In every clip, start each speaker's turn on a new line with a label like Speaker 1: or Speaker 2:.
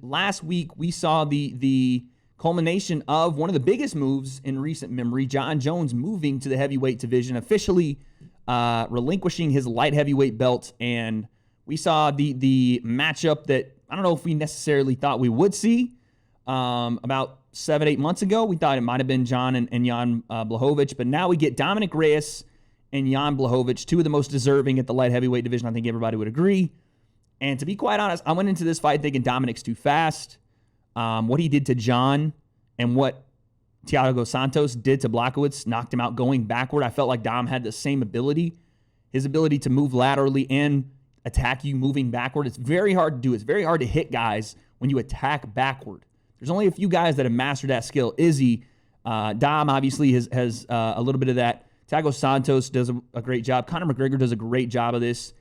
Speaker 1: Last week, we saw the culmination of one of the biggest moves in recent memory, Jon Jones moving to the heavyweight division, officially relinquishing his light heavyweight belt. And we saw the matchup that I don't know if we necessarily thought we would see about 7-8 months ago. We thought it might have been Jon and Jan Blachowicz, but now we get Dominick Reyes and Jan Blachowicz, two of the most deserving at the light heavyweight division. I think everybody would agree. And to be quite honest, I went into this fight thinking Dominick's too fast. What he did to Jon and what Thiago Santos did to Blachowicz knocked him out going backward. I felt like Dom had the same ability. His ability to move laterally and attack you moving backward. It's very hard to do. It's very hard to hit guys when you attack backward. There's only a few guys that have mastered that skill. Izzy, Dom obviously has a little bit of that. Thiago Santos does a great job. Conor McGregor does a great job of this.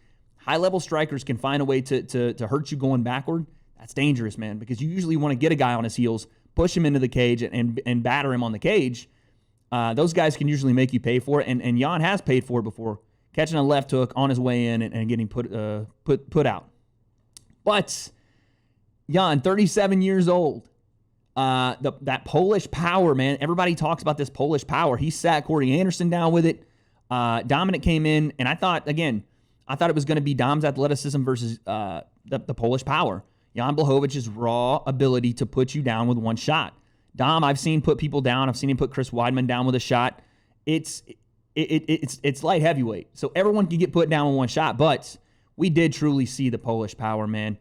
Speaker 1: High-level strikers can find a way to hurt you going backward. That's dangerous, man, because you usually want to get a guy on his heels, push him into the cage, and batter him on the cage. Those guys can usually make you pay for it, and Jan has paid for it before, catching a left hook on his way in and getting put out. But Jan, 37 years old, that Polish power, man. Everybody talks about this Polish power. He sat Corey Anderson down with it. Dominick came in, and I thought it was going to be Dom's athleticism versus the Polish power. Jan Blachowicz' raw ability to put you down with one shot. Dom, I've seen put people down. I've seen him put Chris Weidman down with a shot. It's light heavyweight, so everyone can get put down with one shot. But we did truly see the Polish power, man.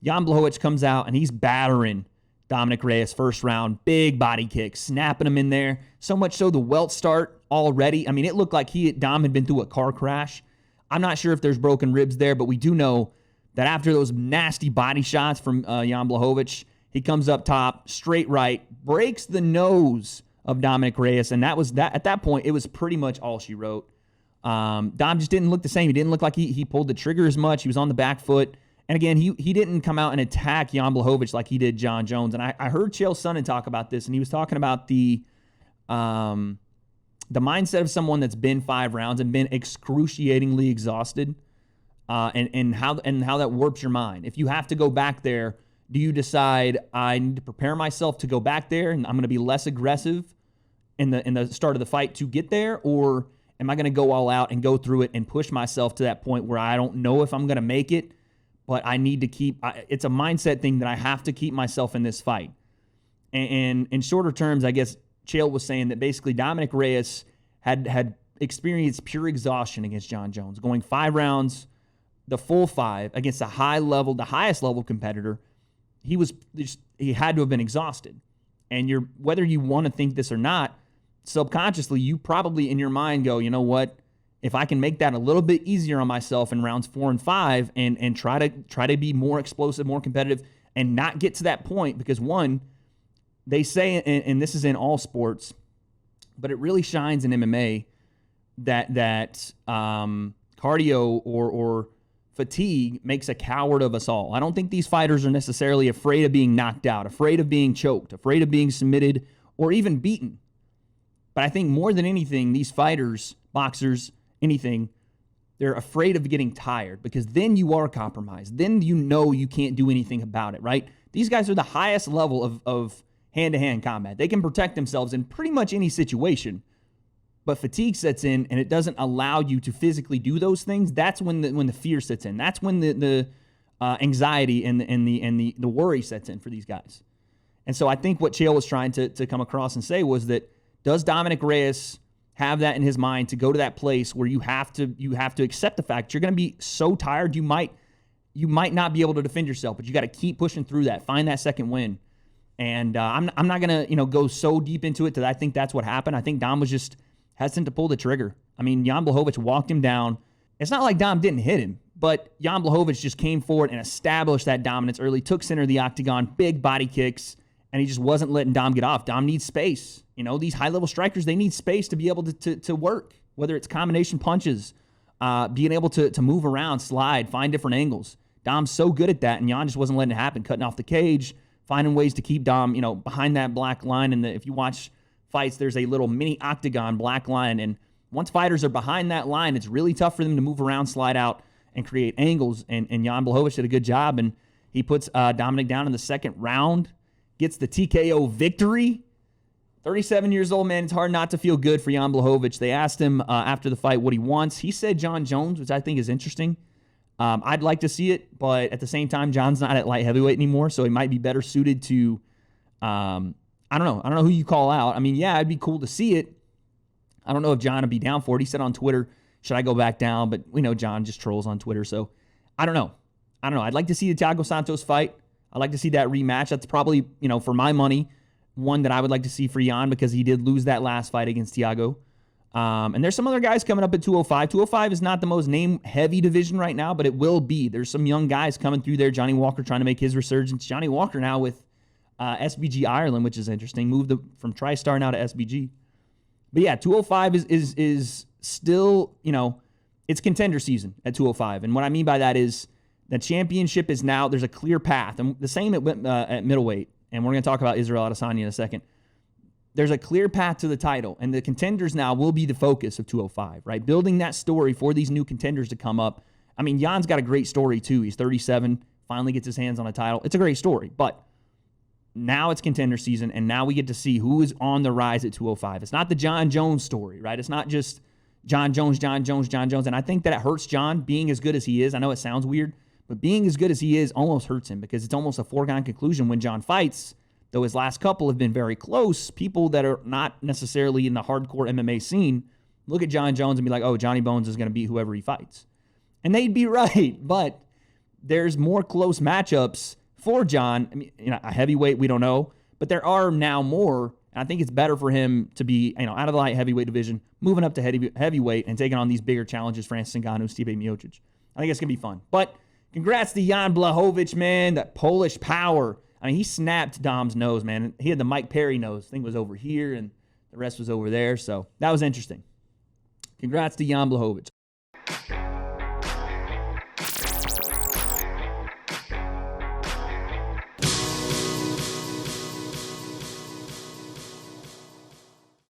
Speaker 1: Jan Blachowicz comes out and he's battering Dominick Reyes first round, big body kick, snapping him in there. So much so the welt start already. I mean, it looked like Dom had been through a car crash. I'm not sure if there's broken ribs there, but we do know that after those nasty body shots from Jan Blachowicz, he comes up top, straight right, breaks the nose of Dominick Reyes, and that was that. At that point, it was pretty much all she wrote. Dom just didn't look the same. He didn't look like he pulled the trigger as much. He was on the back foot. And again, he didn't come out and attack Jan Blachowicz like he did Jon Jones. And I heard Chael Sonnen talk about this, and he was talking about the mindset of someone that's been 5 rounds and been excruciatingly exhausted, and how that warps your mind. If you have to go back there, do you decide I need to prepare myself to go back there and I'm going to be less aggressive in the start of the fight to get there, or am I going to go all out and go through it and push myself to that point where I don't know if I'm going to make it, but I need to keep. It's a mindset thing that I have to keep myself in this fight. And in shorter terms, I guess Chael was saying that basically Dominick Reyes had experienced pure exhaustion against Jon Jones, going 5 rounds, the full 5 against the highest level competitor. He had to have been exhausted. And whether you want to think this or not, subconsciously you probably in your mind go, you know what? If I can make that a little bit easier on myself in rounds 4 and 5 and try to be more explosive, more competitive, and not get to that point, because one, they say, and this is in all sports, but it really shines in MMA, that cardio or fatigue makes a coward of us all. I don't think these fighters are necessarily afraid of being knocked out, afraid of being choked, afraid of being submitted, or even beaten. But I think more than anything, these fighters, boxers, anything, they're afraid of getting tired, because then you are compromised. Then you know you can't do anything about it, right? These guys are the highest level of hand-to-hand combat. They can protect themselves in pretty much any situation, but fatigue sets in and it doesn't allow you to physically do those things. That's when the fear sets in. That's when the anxiety and the worry sets in for these guys. And so I think what Chael was trying to come across and say was that, does Dominick Reyes have that in his mind to go to that place where you have to accept the fact you're going to be so tired you might not be able to defend yourself, but you got to keep pushing through that, find that second win. And I'm not going to go so deep into it that I think that's what happened. I think Dom was just hesitant to pull the trigger. I mean, Jan Blachowicz walked him down. It's not like Dom didn't hit him, but Jan Blachowicz just came forward and established that dominance early, took center of the octagon, big body kicks, and he just wasn't letting Dom get off. Dom needs space. These high-level strikers, they need space to be able to work, whether it's combination punches, being able to move around, slide, find different angles. Dom's so good at that, and Jan just wasn't letting it happen, cutting off the cage, finding ways to keep Dom, behind that black line. And if you watch fights, there's a little mini octagon black line, and once fighters are behind that line, it's really tough for them to move around, slide out, and create angles. And Jan Blachowicz did a good job, and He puts Dominick down in the second round, gets the TKO victory. 37 years old, man. It's hard not to feel good for Jan Blachowicz. They asked him after the fight what he wants. He said Jon Jones, which I think is interesting. I'd like to see it, but at the same time, Jon's not at light heavyweight anymore, so he might be better suited to, I don't know. I don't know who you call out. I mean, yeah, it'd be cool to see it. I don't know if Jon would be down for it. He said on Twitter, should I go back down? But we know Jon just trolls on Twitter, so I don't know. I'd like to see the Thiago Santos fight. I'd like to see that rematch. That's probably, for my money, one that I would like to see for Jan because he did lose that last fight against Thiago. And there's some other guys coming up at 205. 205 is not the most name-heavy division right now, but it will be. There's some young guys coming through there. Johnny Walker trying to make his resurgence. Johnny Walker now with SBG Ireland, which is interesting. Moved from TriStar now to SBG. But yeah, 205 is still, it's contender season at 205. And what I mean by that is the championship is now, there's a clear path. And the same at middleweight. And we're going to talk about Israel Adesanya in a second. There's a clear path to the title. And the contenders now will be the focus of 205, right? Building that story for these new contenders to come up. I mean, Jan's got a great story too. He's 37, finally gets his hands on a title. It's a great story. But now it's contender season, and now we get to see who is on the rise at 205. It's not the Jon Jones story, right? It's not just Jon Jones. And I think that it hurts Jon being as good as he is. I know it sounds weird, but being as good as he is almost hurts him because it's almost a foregone conclusion when Jon fights, though his last couple have been very close. People that are not necessarily in the hardcore MMA scene look at Jon Jones and be like, oh, Johnny Bones is going to beat whoever he fights. And they'd be right, but there's more close matchups for Jon. I mean, a heavyweight, we don't know, but there are now more. And I think it's better for him to be, out of the light heavyweight division, moving up to heavyweight and taking on these bigger challenges, Francis Ngannou, Stipe Miocic. I think it's going to be fun. But congrats to Jan Blachowicz, man, that Polish power. I mean, he snapped Dom's nose, man. He had the Mike Perry nose. Thing was over here, and the rest was over there. So that was interesting. Congrats to Jan Blachowicz.